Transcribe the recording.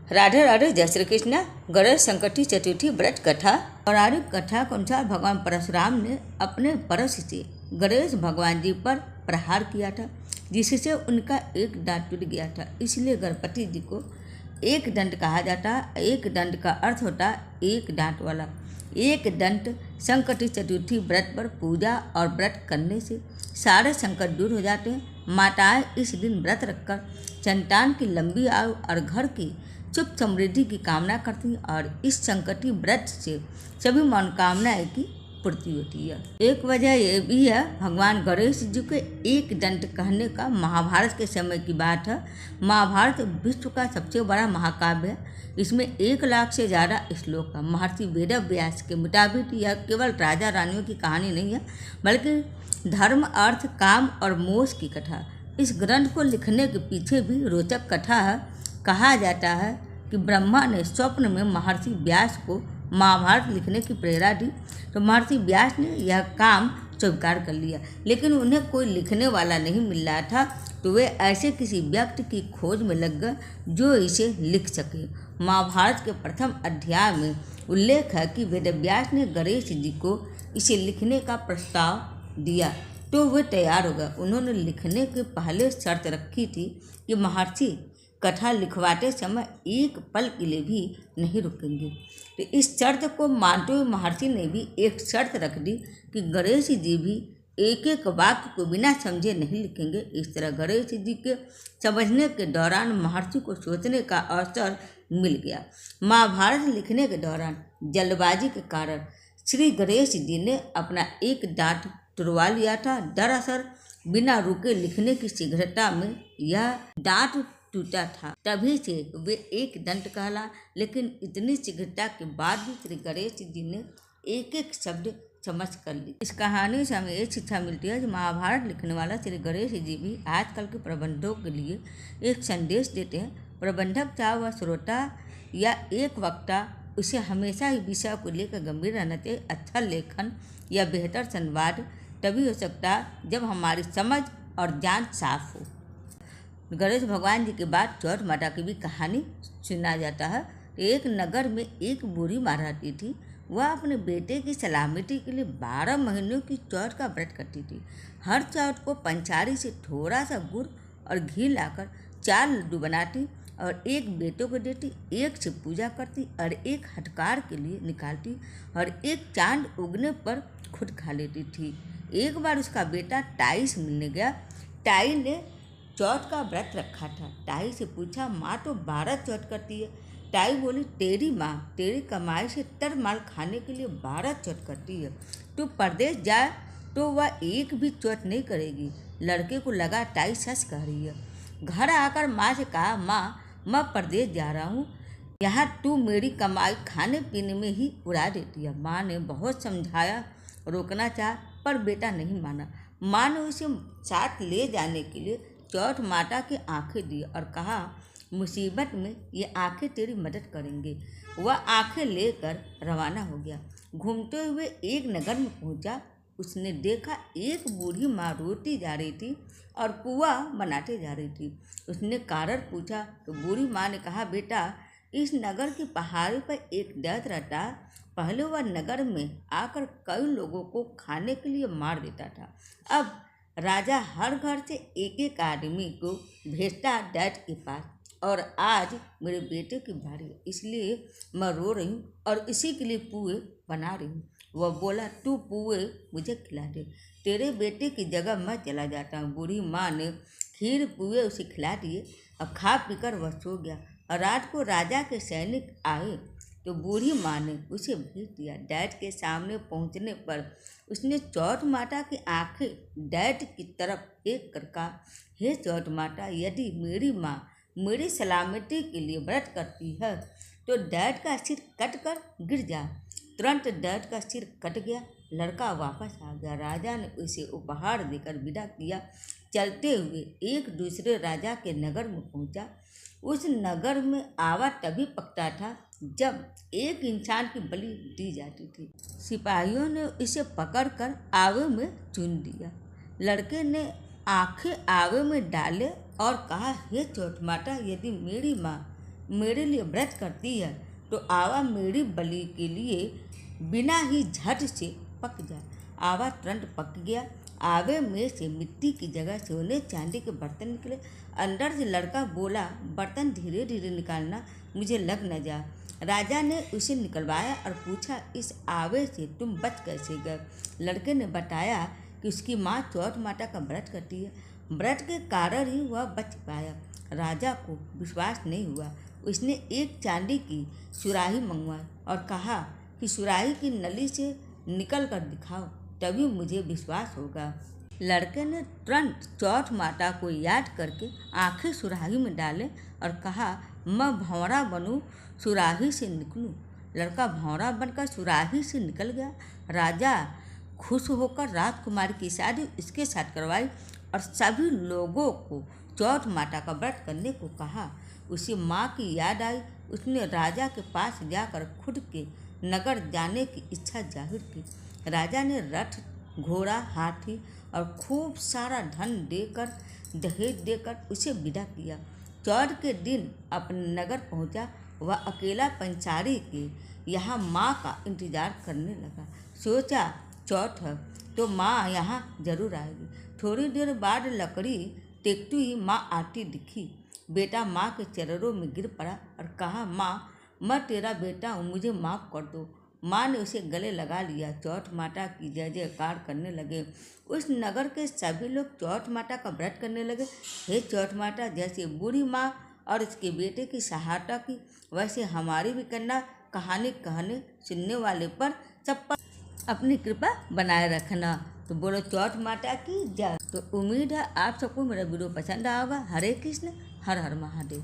राधे राधे, जय श्री कृष्ण। गणेश संकटी चतुर्थी व्रत कथा। पौराणिक कथा के अनुसार भगवान परशुराम ने अपने परश से गणेश भगवान जी पर प्रहार किया था, जिससे उनका एक दांत टूट गया था। इसलिए गणपति जी को एक दंत कहा जाता। एक दंत का अर्थ होता एक दांत वाला। एक दंत संकटी चतुर्थी व्रत पर पूजा और व्रत करने से सारे संकट दूर हो जाते हैं। माताएं इस दिन व्रत रखकर संतान की लंबी आयु और घर की सुख समृद्धि की कामना करती हैं और इस संकटी व्रत से सभी मनोकामनाएं की पूर्ति होती है। एक वजह यह भी है, भगवान गणेश जी के एक दंत कहने का महाभारत के समय की बात है। महाभारत विश्व का सबसे बड़ा महाकाव्य है। इसमें 1 लाख से ज़्यादा श्लोक है। महर्षि वेदव्यास के मुताबिक यह केवल राजा रानियों की कहानी नहीं है, बल्कि धर्म, अर्थ, काम और मोक्ष की कथा। इस ग्रंथ को लिखने के पीछे भी रोचक कथा है। कहा जाता है कि ब्रह्मा ने स्वप्न में महर्षि व्यास को महाभारत लिखने की प्रेरणा दी, तो महर्षि व्यास ने यह काम स्वीकार कर लिया। लेकिन उन्हें कोई लिखने वाला नहीं मिल रहा था, तो वे ऐसे किसी व्यक्ति की खोज में लग गए जो इसे लिख सके। महाभारत के प्रथम अध्याय में उल्लेख है कि वेदव्यास ने गणेश जी को इसे लिखने का प्रस्ताव दिया, तो वे तैयार हो गए। उन्होंने लिखने के पहले शर्त रखी थी कि महर्षि कथा लिखवाते समय एक पल के लिए भी नहीं रुकेंगे। तो इस शर्त को मानते हुए महर्षि ने भी एक शर्त रख दी कि गणेश जी भी एक एक वाक्य को बिना समझे नहीं लिखेंगे। इस तरह गणेश जी के समझने के दौरान महर्षि को सोचने का अवसर मिल गया। महाभारत लिखने के दौरान जल्दबाजी के कारण श्री गणेश जी ने अपना एक दांत तुड़वा लिया था। दरअसल बिना रुके लिखने की शीघ्रता में यह दांत टूटा था, तभी से वे एक दंत कहला। लेकिन इतनी शीघ्रता के बाद भी श्री गणेश जी ने एक एक शब्द समझ कर ली। इस कहानी से हमें एक शिक्षा मिलती है कि महाभारत लिखने वाला श्री गणेश जी भी आजकल के प्रबंधकों के लिए एक संदेश देते हैं। प्रबंधक, चाहे वह श्रोता या एक वक्ता, उसे हमेशा ही विषय को लेकर गंभीर रहना चाहिए। अच्छा लेखन या बेहतर संवाद तभी हो सकता है जब हमारी समझ और ज्ञान साफ हो। गणेश भगवान जी के बाद चौथ माता की भी कहानी सुना जाता है। एक नगर में एक बूढ़ी माँ रहती थी। वह अपने बेटे की सलामती के लिए 12 महीनों की चौथ का व्रत करती थी। हर चौथ को पंचारी से थोड़ा सा गुड़ और घी लाकर 4 लड्डू बनाती और एक बेटों को देती, एक से पूजा करती और एक हटकार के लिए निकालती और एक चांद उगने पर खुद खा लेती थी। एक बार उसका बेटा टाई से मिलने गया। टाई ने चौथ का व्रत रखा था। टाई से पूछा, माँ तो 12 चौथ करती है। टाई बोली, तेरी माँ तेरी कमाई से तर माल खाने के लिए 12 चौथ करती है। तू परदेश जाए तो वह एक भी चौथ नहीं करेगी। लड़के को लगा टाई सच कह रही है। घर आकर माँ से कहा, माँ मैं परदेश जा रहा हूँ, यहाँ तू मेरी कमाई खाने पीने में ही उड़ा देती है। माँ ने बहुत समझाया, रोकना चाहा, पर बेटा नहीं माना। माँ ने उसे साथ ले जाने के लिए चौथ माता की आंखें दी और कहा, मुसीबत में ये आंखें तेरी मदद करेंगे। वह आंखें लेकर रवाना हो गया। घूमते हुए एक नगर में पहुंचा। उसने देखा एक बूढ़ी माँ रोटी जा रही थी और पुआ बनाते जा रही थी। उसने कारण पूछा तो बूढ़ी माँ ने कहा, बेटा इस नगर की पहाड़ी पर एक दैत्य रहता। पहले वह नगर में आकर कई लोगों को खाने के लिए मार देता था। अब राजा हर घर से एक एक आदमी को भेजता दैत्य के पास, और आज मेरे बेटे की बारी है, इसलिए मैं रो रही हूँ और इसी के लिए पुए बना रही हूँ। वह बोला, तू पुए मुझे खिला दे, तेरे बेटे की जगह मैं चला जाता हूँ। बूढ़ी माँ ने खीर पुए उसे खिला दिए और खा पीकर वह सो गया। और रात को राजा के सैनिक आए तो बूढ़ी माँ ने उसे भेज दिया। दैत्य के सामने पहुँचने पर उसने चौथ माता की आंखें दैत्य की तरफ एक कर कहा, हे चौथ माता, यदि मेरी माँ मेरी सलामती के लिए व्रत करती है तो दैत्य का सिर कट कर गिर जा। तुरंत दैत्य का सिर कट गया। लड़का वापस आ गया। राजा ने उसे उपहार देकर विदा किया। चलते हुए एक दूसरे राजा के नगर में पहुंचा। उस नगर में आवा तभी पकता था जब एक इंसान की बलि दी जाती थी। सिपाहियों ने इसे पकड़कर आवे में चुन दिया। लड़के ने आंखें आवे में डाले और कहा, हे चौथ माता, यदि मेरी माँ मेरे लिए व्रत करती है तो आवा मेरी बलि के लिए बिना ही झट से पक जाए। आवा तुरंत पक गया। आवे में से मिट्टी की जगह सोने चांदी के बर्तन निकले। अंदर से लड़का बोला, बर्तन धीरे धीरे निकालना, मुझे लग न जा। राजा ने उसे निकलवाया और पूछा, इस आवे से तुम बच कैसे गए? लड़के ने बताया कि उसकी माँ चौथ माता का व्रत करती है, व्रत के कारण ही वह बच पाया। राजा को विश्वास नहीं हुआ। उसने एक चांदी की सुराही मंगवाई और कहा कि सुराही की नली से निकल कर दिखाओ, तभी मुझे विश्वास होगा। लड़के ने तुरंत चौथ माता को याद करके आंखें सुराही में डाले और कहा, मैं भंवरा बनूं, सुराही से निकलूं। लड़का भंवरा बनकर सुराही से निकल गया। राजा खुश होकर राजकुमारी की शादी इसके साथ करवाई और सभी लोगों को चौथ माता का व्रत करने को कहा। उसे माँ की याद आई। उसने राजा के पास जाकर खुद के नगर जाने की इच्छा जाहिर की। राजा ने रथ, घोड़ा, हाथी और खूब सारा धन देकर, दहेज देकर उसे विदा किया। चौथ के दिन अपने नगर पहुंचा। वह अकेला पंचारी के यहाँ माँ का इंतजार करने लगा। सोचा, चौथ है तो माँ यहाँ जरूर आएगी। थोड़ी देर बाद लकड़ी टेकती ही माँ आती दिखी। बेटा माँ के चरणों में गिर पड़ा और कहा, माँ, मैं तेरा बेटा हूँ, मुझे माफ़ कर दो। माँ ने उसे गले लगा लिया। चौथ माता की जय जयकार करने लगे। उस नगर के सभी लोग चौथ माता का व्रत करने लगे। हे चौथ माता, जैसे बूढ़ी माँ और उसके बेटे की सहायता की, वैसे हमारी भी करना। कहानी कहने सुनने वाले पर सब पर अपनी कृपा बनाए रखना। तो बोलो चौथ माता की जय। तो उम्मीद है आप सबको मेरा वीडियो पसंद आएगा। हरे कृष्ण, हर हर महादेव।